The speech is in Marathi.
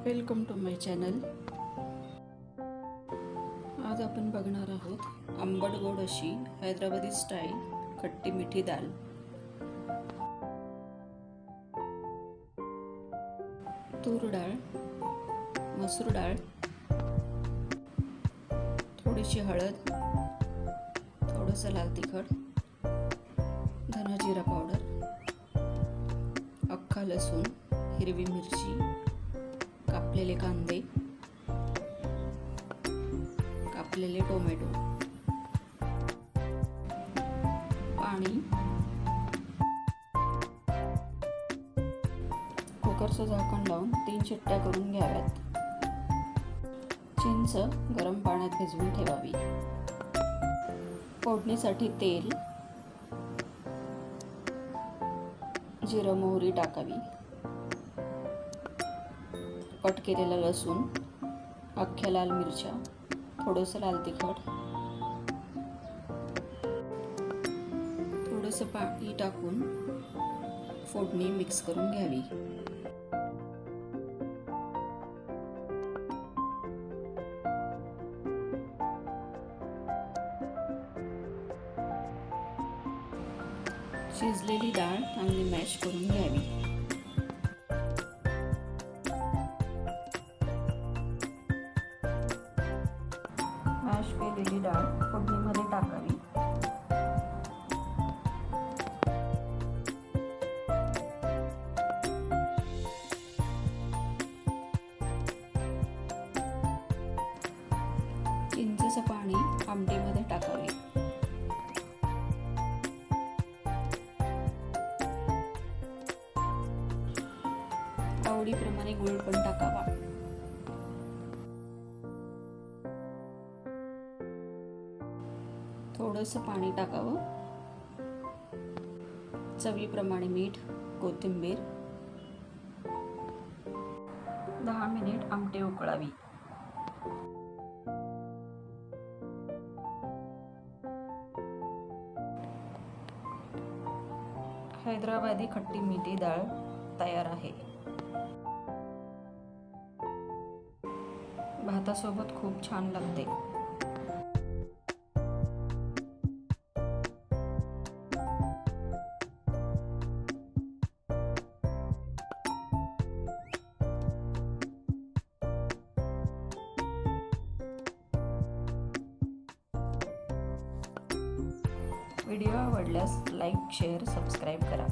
Welcome to my channel. आज आपण बघणार आहोत आंबट गोड अशी हैदराबादी स्टाईल खट्टी मिठी दाल। तूर डाळ, मसूर डाळ, थोडीशी हळद, थोडंसं लाल तिखट, धना जिरा पावडर, अख्खा लसूण, हिरवी मिरची, कापलेले कांदे, कापलेले टोमॅटो, पाणी, कुकरचं झाकण लावून 3 शिट्ट्या करून घ्याव्यात। चिंच गरम पाण्यात भिजवून ठेवावी। फोडणीसाठी तेल, जिरं मोहरी टाकावी। कट केलेला लसूण, अख्ख्या लाल मिरच्या, थोडंसं लाल तिखट, थोडंसं पाणी टाकून फोडणी मिक्स करून घ्यावी। शिजलेली डाळ चांगली मॅश करून घ्यावी। मॅश केलेली डाळ फोडणीमध्ये टाकावी। चिंचेचं पाणी आमटीमध्ये टाकावे। आवडीप्रमाणे गूळ पण टाकावा। थोडंसं पाणी टाकावं। चवीप्रमाणे मीठ, कोथिंबीर। 10 मिनिट आमटी उकळावी। हैदराबादी खट्टी मिठी डाळ तयार आहे। भातासोबत खूप छान लागते। व्हिडिओ आवडल्यास लाईक, शेअर, सबस्क्राईब करा।